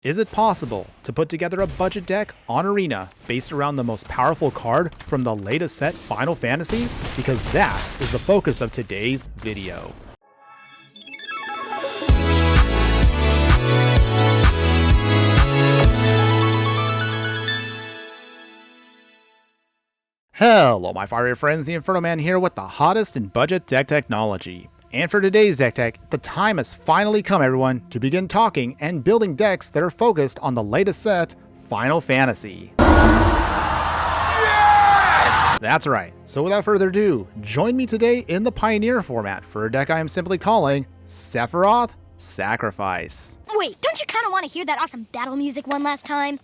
Is it possible to put together a budget deck on Arena based around the most powerful card from the latest set, Final Fantasy? Because that is the focus of today's video. Hello my fiery friends, the Infernoman here with the hottest in budget deck technology. And for today's deck tech, the time has finally come, everyone, to begin talking and building decks that are focused on the latest set, Final Fantasy. Yes! That's right. So without further ado, join me today in the Pioneer format for a deck I am simply calling Sephiroth Sacrifice. Wait, don't you kind of want to hear that awesome battle music one last time?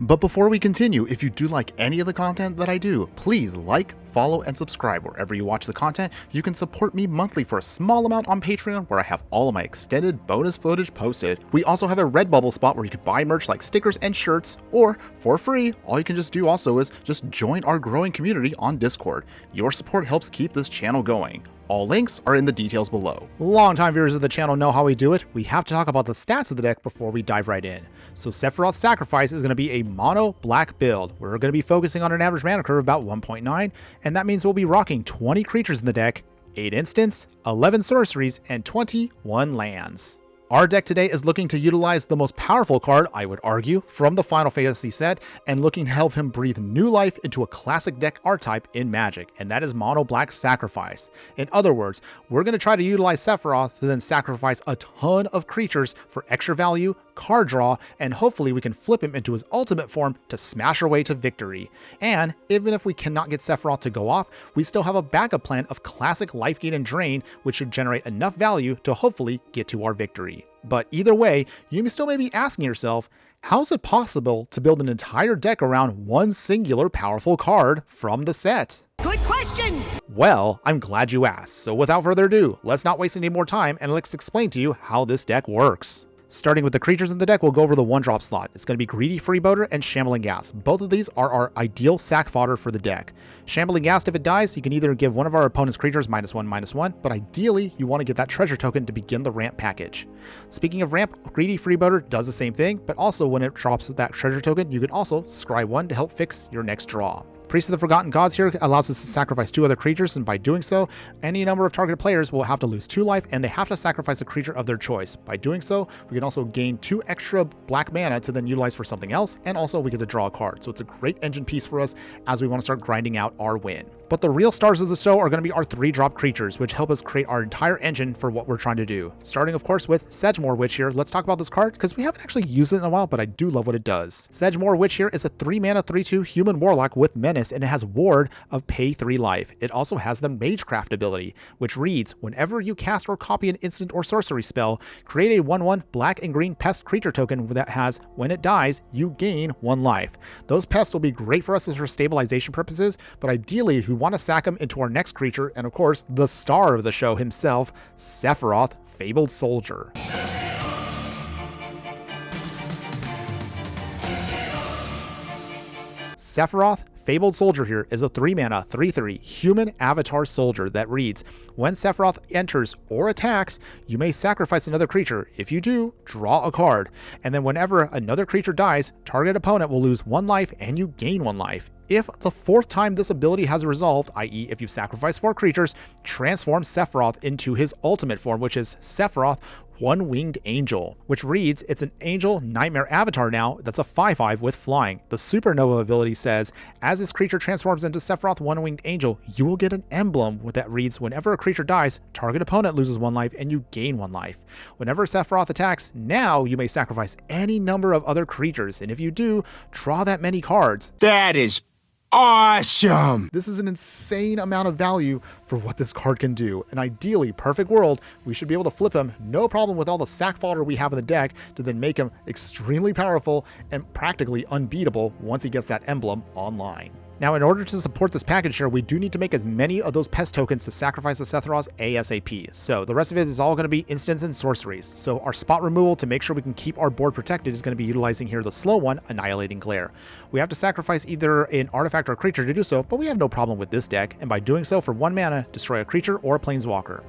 But before we continue, if you do like any of the content that I do, please like, follow, and subscribe wherever you watch the content. You can support me monthly for a small amount on Patreon, where I have all of my extended bonus footage posted. We also have a Redbubble spot where you can buy merch like stickers and shirts, or for free, all you can just do also is just join our growing community on Discord. Your support helps keep this channel going. All links are in the details below. Longtime viewers of the channel know how we do it. We have to talk about the stats of the deck before we dive right in. So Sephiroth Sacrifice is going to be a mono black build. We're going to be focusing on an average mana curve of about 1.9, and that means we'll be rocking 20 creatures in the deck, 8 instants, 11 sorceries, and 21 lands. Our deck today is looking to utilize the most powerful card, I would argue, from the Final Fantasy set, and looking to help him breathe new life into a classic deck archetype in Magic, and that is Mono Black Sacrifice. In other words, we're going to try to utilize Sephiroth to then sacrifice a ton of creatures for extra value, card draw, and hopefully we can flip him into his ultimate form to smash our way to victory. And even if we cannot get Sephiroth to go off, we still have a backup plan of classic Life Gain and Drain, which should generate enough value to hopefully get to our victory. But either way, you still may be asking yourself, how is it possible to build an entire deck around one singular powerful card from the set? Good question! Well, I'm glad you asked. So without further ado, let's not waste any more time and let's explain to you how this deck works. Starting with the creatures in the deck, we'll go over the 1-drop slot. It's going to be Greedy Freeboater and Shambling Ghast. Both of these are our ideal sack fodder for the deck. Shambling Ghast, if it dies, you can either give one of our opponent's creatures -1/-1, but ideally, you want to get that treasure token to begin the ramp package. Speaking of ramp, Greedy Freeboater does the same thing, but also when it drops that treasure token, you can also scry 1 to help fix your next draw. Priest of the Forgotten Gods here allows us to sacrifice 2 other creatures, and by doing so, any number of targeted players will have to lose 2 life, and they have to sacrifice a creature of their choice. By doing so, we can also gain 2 extra black mana to then utilize for something else, and also we get to draw a card. So it's a great engine piece for us as we want to start grinding out our win. But the real stars of the show are going to be our 3-drop creatures, which help us create our entire engine for what we're trying to do. Starting, of course, with Sedgemoor Witch here. Let's talk about this card, because we haven't actually used it in a while, but I do love what it does. Sedgemoor Witch here is a 3-mana 3/2 human warlock with menace, and it has ward of pay 3 life. It also has the Magecraft ability, which reads, whenever you cast or copy an instant or sorcery spell, create a 1/1 black and green pest creature token that has, when it dies, you gain 1 life. Those pests will be great for us for stabilization purposes, but ideally we want to sack them into our next creature, and of course, the star of the show himself, Sephiroth, Fabled Soldier. Sephiroth, Fabled Soldier here is a 3-mana 3/3 human avatar soldier that reads, when Sephiroth enters or attacks, you may sacrifice another creature. If you do, draw a card. And then whenever another creature dies, target opponent will lose 1 life and you gain 1 life. If the 4th time this ability has resolved, i.e. if you sacrifice 4 creatures, transform Sephiroth into his ultimate form, which is Sephiroth, One-Winged Angel, which reads, it's an angel nightmare avatar now that's a 5/5 with flying. The supernova ability says, as this creature transforms into Sephiroth One-Winged Angel, you will get an emblem that reads, whenever a creature dies, target opponent loses 1 life and you gain 1 life. Whenever Sephiroth attacks, now you may sacrifice any number of other creatures, and if you do, draw that many cards. That is awesome! This is an insane amount of value for what this card can do. And ideally, perfect world, we should be able to flip him, no problem with all the sack fodder we have in the deck, to then make him extremely powerful and practically unbeatable once he gets that emblem online. Now, in order to support this package here, we do need to make as many of those pest tokens to sacrifice the Sephiroth ASAP. So the rest of it is all going to be instants and sorceries. So our spot removal to make sure we can keep our board protected is going to be utilizing here the slow one, Annihilating Glare. We have to sacrifice either an artifact or a creature to do so, but we have no problem with this deck, and by doing so for 1 mana, destroy a creature or a planeswalker.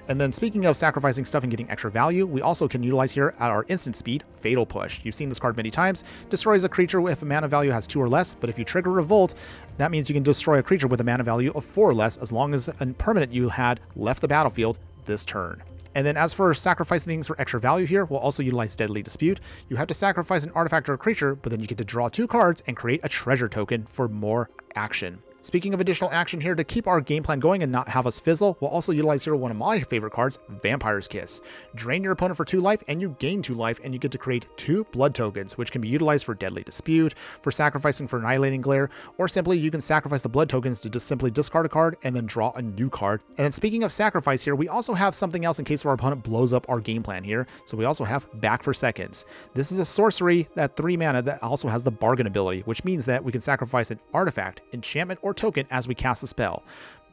And then speaking of sacrificing stuff and getting extra value, we also can utilize here at our instant speed, Fatal Push. You've seen this card many times. Destroys a creature if a mana value has 2 or less, but if you trigger Revolt, that means you can destroy a creature with a mana value of 4 or less as long as a permanent you had left the battlefield this turn. And then as for sacrificing things for extra value here, we'll also utilize Deadly Dispute. You have to sacrifice an artifact or a creature, but then you get to draw 2 cards and create a treasure token for more action. Speaking of additional action here, to keep our game plan going and not have us fizzle, we'll also utilize here one of my favorite cards, Vampire's Kiss. Drain your opponent for 2 life and you gain 2 life, and you get to create 2 blood tokens, which can be utilized for Deadly Dispute, for sacrificing for Annihilating Glare, or simply you can sacrifice the blood tokens to just simply discard a card and then draw a new card. And then speaking of sacrifice here, we also have something else in case our opponent blows up our game plan here. So we also have Back for Seconds. This is a sorcery that 3 mana that also has the bargain ability, which means that we can sacrifice an artifact, enchantment, or token as we cast the spell.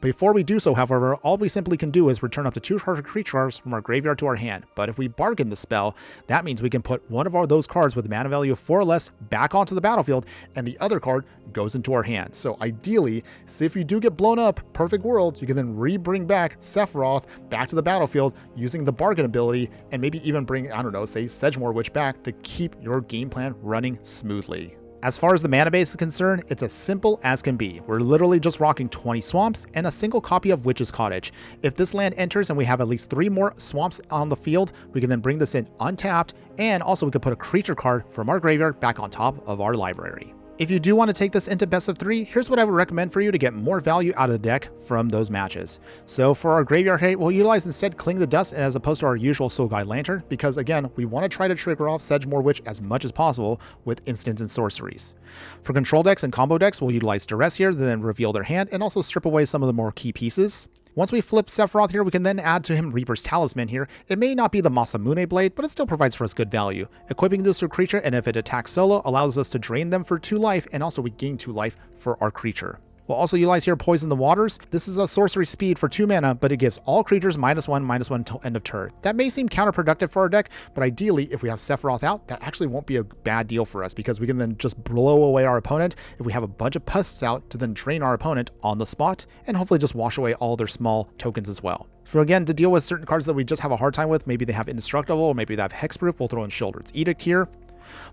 Before we do so, however, all we simply can do is return up to 2 target creature cards from our graveyard to our hand. But if we bargain the spell, that means we can put one of those cards with a mana value of 4 or less back onto the battlefield, and the other card goes into our hand. So ideally, if you do get blown up, perfect world, you can then bring back Sephiroth back to the battlefield using the bargain ability, and maybe even bring, I don't know, say Sedgemoor Witch back to keep your game plan running smoothly. As far as the mana base is concerned, it's as simple as can be. We're literally just rocking 20 swamps and a single copy of Witch's Cottage. If this land enters and we have at least 3 more swamps on the field, we can then bring this in untapped, and also we can put a creature card from our graveyard back on top of our library. If you do want to take this into best of 3, here's what I would recommend for you to get more value out of the deck from those matches. So for our graveyard hate, we'll utilize instead Cling the Dust as opposed to our usual Soul Guide Lantern, because again, we want to try to trigger off Sedgemoor Witch as much as possible with instants and sorceries. For control decks and combo decks, we'll utilize Duress here, then reveal their hand, and also strip away some of the more key pieces. Once we flip Sephiroth here, we can then add to him Reaper's Talisman here. It may not be the Masamune Blade, but it still provides for us good value. Equipping this to a creature, and if it attacks solo, allows us to drain them for 2 life, and also we gain 2 life for our creature. We'll also utilize here Poison the Waters. This is a sorcery speed for 2 mana, but it gives all creatures -1/-1 until end of turn. That may seem counterproductive for our deck, but ideally, if we have Sephiroth out, that actually won't be a bad deal for us, because we can then just blow away our opponent if we have a bunch of pests out to then drain our opponent on the spot, and hopefully just wash away all their small tokens as well. So again, to deal with certain cards that we just have a hard time with, maybe they have Indestructible, or maybe they have Hexproof, we'll throw in Sheoldred's Edict here.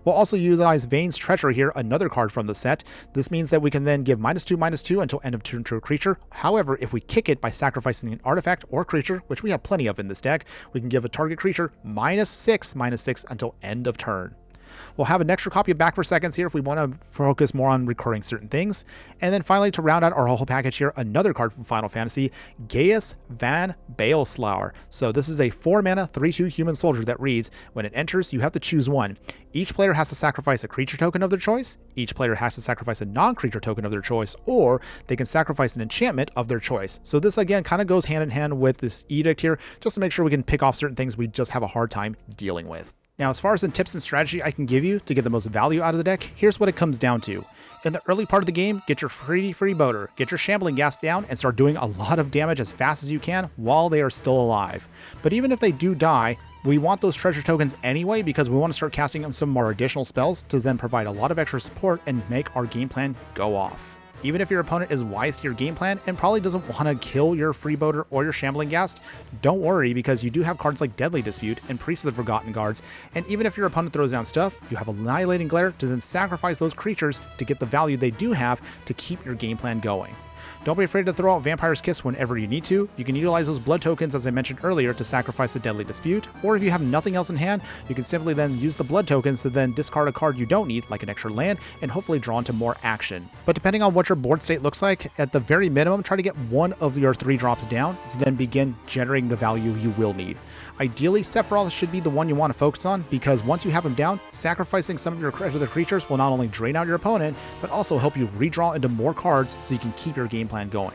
We'll also utilize Vane's Treachery here, another card from the set. This means that we can then give -2/-2 until end of turn to a creature. However, if we kick it by sacrificing an artifact or creature, which we have plenty of in this deck, we can give a target creature -6/-6 until end of turn. We'll have an extra copy of Back for Seconds here if we want to focus more on recurring certain things. And then finally, to round out our whole package here, another card from Final Fantasy, Gaius Van Baleslauer. So this is a 4 mana 3/2 human soldier that reads, when it enters, you have to choose one. Each player has to sacrifice a creature token of their choice, each player has to sacrifice a non-creature token of their choice, or they can sacrifice an enchantment of their choice. So this again kind of goes hand in hand with this edict here, just to make sure we can pick off certain things we just have a hard time dealing with. Now, as far as the tips and strategy I can give you to get the most value out of the deck, here's what it comes down to. In the early part of the game, get your freebooter, get your Shambling Ghast down, and start doing a lot of damage as fast as you can while they are still alive. But even if they do die, we want those treasure tokens anyway, because we want to start casting some more additional spells to then provide a lot of extra support and make our game plan go off. Even if your opponent is wise to your game plan and probably doesn't want to kill your Freebooter or your Shambling Ghast, don't worry, because you do have cards like Deadly Dispute and Priest of the Forgotten Guards, and even if your opponent throws down stuff, you have Annihilating Glare to then sacrifice those creatures to get the value they do have to keep your game plan going. Don't be afraid to throw out Vampire's Kiss whenever you need to. You can utilize those blood tokens, as I mentioned earlier, to sacrifice a Deadly Dispute, or if you have nothing else in hand, you can simply then use the blood tokens to then discard a card you don't need, like an extra land, and hopefully draw into more action. But depending on what your board state looks like, at the very minimum, try to get one of your 3 drops down to then begin generating the value you will need. Ideally, Sephiroth should be the one you want to focus on, because once you have him down, sacrificing some of your other creatures will not only drain out your opponent, but also help you redraw into more cards so you can keep your game plan going.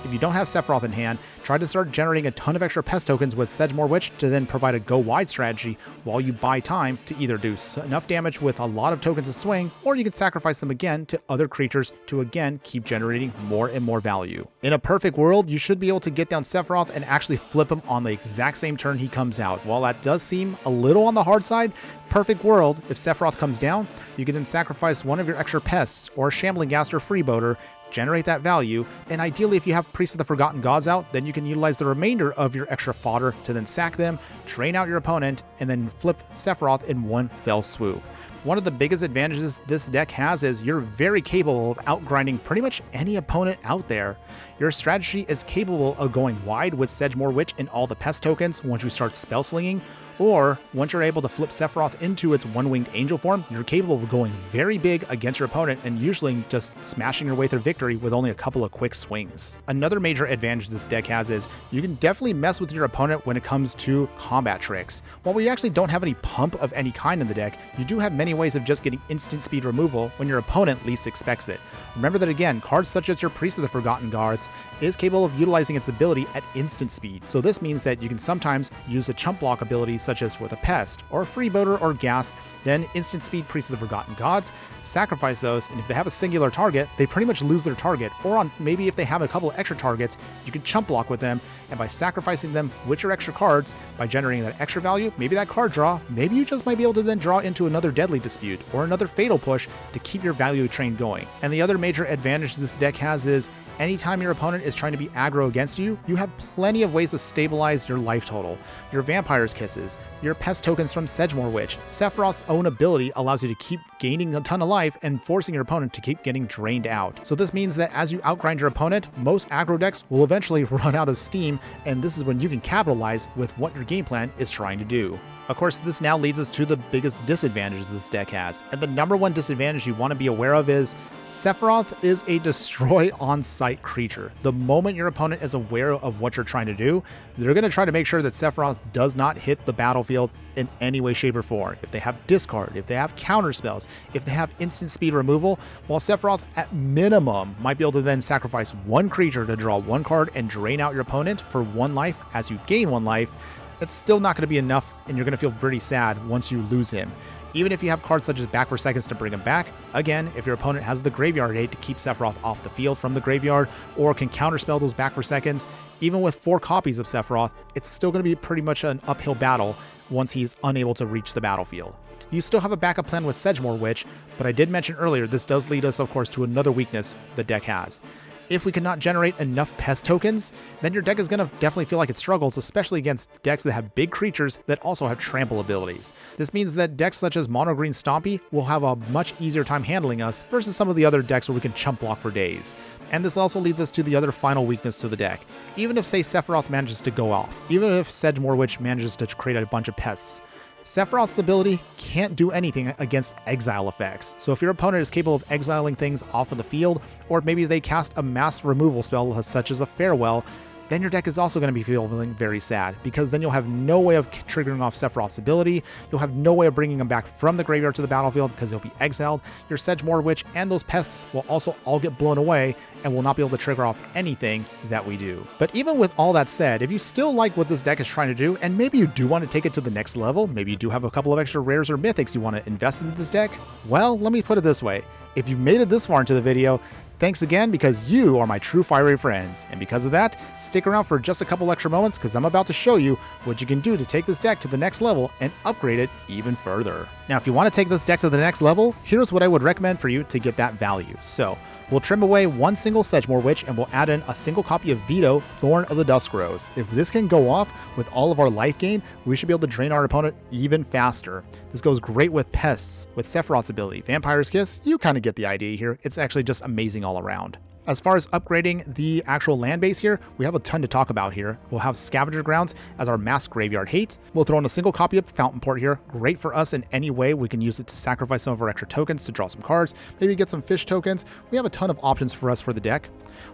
If you don't have Sephiroth in hand, try to start generating a ton of extra pest tokens with Sedgemoor Witch to then provide a go wide strategy while you buy time to either do enough damage with a lot of tokens to swing, or you can sacrifice them again to other creatures to again keep generating more and more value. In a perfect world, you should be able to get down Sephiroth and actually flip him on the exact same turn he comes out. While that does seem a little on the hard side, perfect world, if Sephiroth comes down, you can then sacrifice one of your extra pests or a Shambling Ghast or Freeboater, generate that value, and ideally if you have Priest of the Forgotten Gods out, then you can utilize the remainder of your extra fodder to then sack them, drain out your opponent, and then flip Sephiroth in one fell swoop. One of the biggest advantages this deck has is you're very capable of outgrinding pretty much any opponent out there. Your strategy is capable of going wide with Sedgemoor Witch and all the pest tokens once you start spell slinging, or once you're able to flip Sephiroth into its one-winged angel form, you're capable of going very big against your opponent and usually just smashing your way through victory with only a couple of quick swings. Another major advantage this deck has is you can definitely mess with your opponent when it comes to combat tricks. While we actually don't have any pump of any kind in the deck, you do have many ways of just getting instant speed removal when your opponent least expects it. Remember that again, cards such as your Priest of the Forgotten Gods is capable of utilizing its ability at instant speed. So this means that you can sometimes use a chump block ability such as with a Pest or a Freeboater or Ghast, then instant speed Priest of the Forgotten Gods, sacrifice those, and if they have a singular target, they pretty much lose their target. Or on maybe if they have a couple of extra targets, you can chump block with them, and by sacrificing them with your extra cards, by generating that extra value, maybe that card draw, maybe you just might be able to then draw into another Deadly Dispute or another Fatal Push to keep your value train going. And the other major advantage this deck has is anytime your opponent is trying to be aggro against you, you have plenty of ways to stabilize your life total. Your Vampire's Kisses, your pest tokens from Sedgemoor Witch, Sephiroth's own ability allows you to keep gaining a ton of life and forcing your opponent to keep getting drained out. So this means that as you outgrind your opponent, most aggro decks will eventually run out of steam, and this is when you can capitalize with what your game plan is trying to do. Of course, this now leads us to the biggest disadvantages this deck has. And the number one disadvantage you want to be aware of is Sephiroth is a destroy on-site creature. The moment your opponent is aware of what you're trying to do, they're going to try to make sure that Sephiroth does not hit the battlefield in any way, shape, or form. If they have discard, if they have counter spells, if they have instant speed removal, while Sephiroth at minimum might be able to then sacrifice one creature to draw one card and drain out your opponent for one life as you gain one life, it's still not going to be enough, and you're going to feel pretty sad once you lose him. Even if you have cards such as Back for Seconds to bring him back, again, if your opponent has the Graveyard Aid to keep Sephiroth off the field from the graveyard, or can counterspell those Back for Seconds, even with 4 copies of Sephiroth, it's still going to be pretty much an uphill battle once he's unable to reach the battlefield. You still have a backup plan with Sedgemoor Witch, but I did mention earlier this does lead us, of course, to another weakness the deck has. If we cannot generate enough pest tokens, then your deck is going to definitely feel like it struggles, especially against decks that have big creatures that also have trample abilities. This means that decks such as Mono Green Stompy will have a much easier time handling us versus some of the other decks where we can chump block for days. And this also leads us to the other final weakness to the deck. Even if, say, Sephiroth manages to go off, even if Sedgemoor Witch manages to create a bunch of pests, Sephiroth's ability can't do anything against exile effects. So if your opponent is capable of exiling things off of the field, or maybe they cast a mass removal spell such as a Farewell, then your deck is also going to be feeling very sad, because then you'll have no way of triggering off Sephiroth's ability, you'll have no way of bringing him back from the graveyard to the battlefield because he'll be exiled, your Sedgemoor Witch and those pests will also all get blown away and will not be able to trigger off anything that we do. But even with all that said, if you still like what this deck is trying to do, and maybe you do want to take it to the next level, maybe you do have a couple of extra rares or mythics you want to invest in this deck, well, let me put it this way. If you've made it this far into the video, thanks again, because you are my true fiery friends. And because of that, stick around for just a couple extra moments, because I'm about to show you what you can do to take this deck to the next level and upgrade it even further. Now, if you want to take this deck to the next level, here's what I would recommend for you to get that value. So we'll trim away one single Sedgemoor Witch and we'll add in a single copy of Vito, Thorn of the Dusk Rose. If this can go off with all of our life gain, we should be able to drain our opponent even faster. This goes great with pests, with Sephiroth's ability. Vampire's Kiss, you kind of get the idea here. It's actually just amazing all around. As far as upgrading the actual land base here, we have a ton to talk about here. We'll have Scavenger Grounds as our mass graveyard hate. We'll throw in a single copy of Fountain Port here. Great for us in any way. We can use it to sacrifice some of our extra tokens to draw some cards, maybe get some fish tokens. We have a ton of options for us for the deck.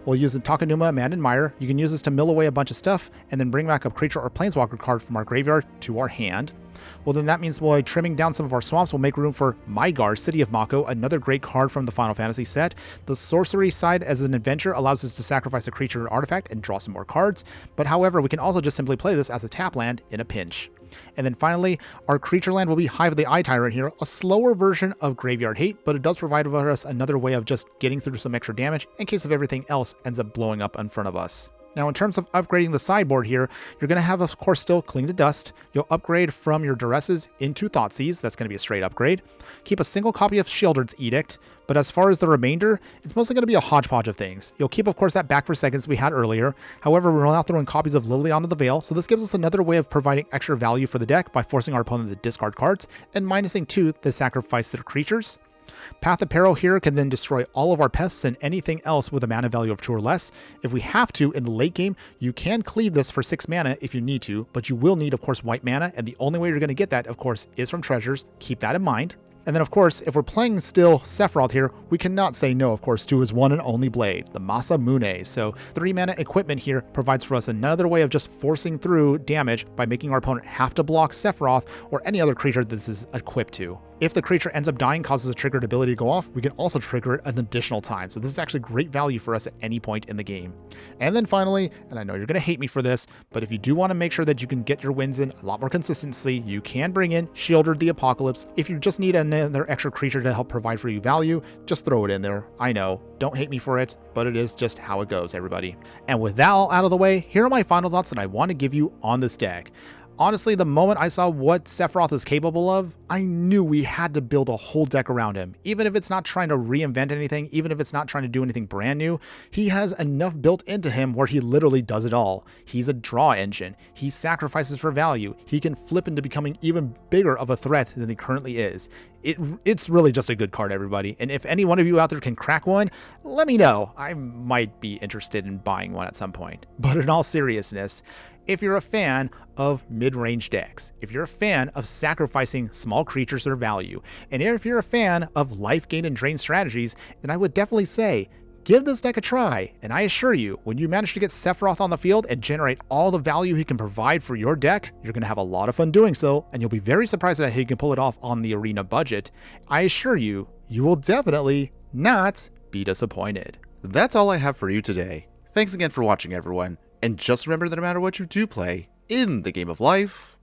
We'll use the Takanuma Abandoned Mire. You can use this to mill away a bunch of stuff and then bring back a creature or planeswalker card from our graveyard to our hand. Well, then that means by trimming down some of our swamps, we'll make room for Mygar, City of Mako, another great card from the Final Fantasy set. The sorcery side as an adventure allows us to sacrifice a creature or artifact and draw some more cards, but however, we can also just simply play this as a tap land in a pinch. And then finally, our creature land will be Hive of the Eye Tyrant here, a slower version of Graveyard Hate, but it does provide for us another way of just getting through some extra damage in case of everything else ends up blowing up in front of us. Now, in terms of upgrading the sideboard here, you're going to have, of course, still Cling to Dust. You'll upgrade from your Duresses into Thoughtseize. That's going to be a straight upgrade. Keep a single copy of Sheoldred's Edict, but as far as the remainder, it's mostly going to be a hodgepodge of things. You'll keep, of course, that Back for Seconds we had earlier. However, we're now throwing copies of Liliana the Veil, so this gives us another way of providing extra value for the deck by forcing our opponent to discard cards and minusing 2 to sacrifice their creatures. Path of Peril here can then destroy all of our pests and anything else with a mana value of 2 or less. If we have to in the late game, you can cleave this for 6 mana if you need to, but you will need, of course, white mana, and the only way you're going to get that, of course, is from treasures. Keep that in mind. And then, of course, if we're playing still Sephiroth here, we cannot say no, of course, to his one and only blade, the Masamune. So 3 mana equipment here provides for us another way of just forcing through damage by making our opponent have to block Sephiroth or any other creature this is equipped to. If the creature ends up dying, causes a triggered ability to go off, we can also trigger it an additional time. So this is actually great value for us at any point in the game. And then finally, and I know you're going to hate me for this, but if you do want to make sure that you can get your wins in a lot more consistency, you can bring in Sheoldred the Apocalypse. If you just need another extra creature to help provide for you value, just throw it in there. I know, don't hate me for it, but it is just how it goes, everybody. And with that all out of the way, here are my final thoughts that I want to give you on this deck. Honestly, the moment I saw what Sephiroth is capable of, I knew we had to build a whole deck around him. Even if it's not trying to reinvent anything, even if it's not trying to do anything brand new, he has enough built into him where he literally does it all. He's a draw engine. He sacrifices for value. He can flip into becoming even bigger of a threat than he currently is. It's really just a good card, everybody. And if any one of you out there can crack one, let me know. I might be interested in buying one at some point. But in all seriousness, if you're a fan of mid-range decks, if you're a fan of sacrificing small creatures or value, and if you're a fan of life gain and drain strategies, then I would definitely say, give this deck a try. And I assure you, when you manage to get Sephiroth on the field and generate all the value he can provide for your deck, you're going to have a lot of fun doing so, and you'll be very surprised at how he can pull it off on the arena budget. I assure you, you will definitely not be disappointed. That's all I have for you today. Thanks again for watching, everyone. And just remember that no matter what you do play in the game of life,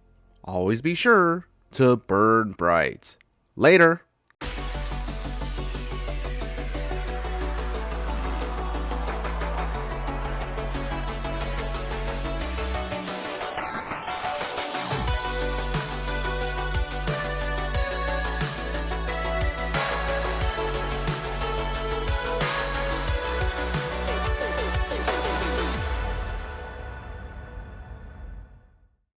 always be sure to burn bright. Later.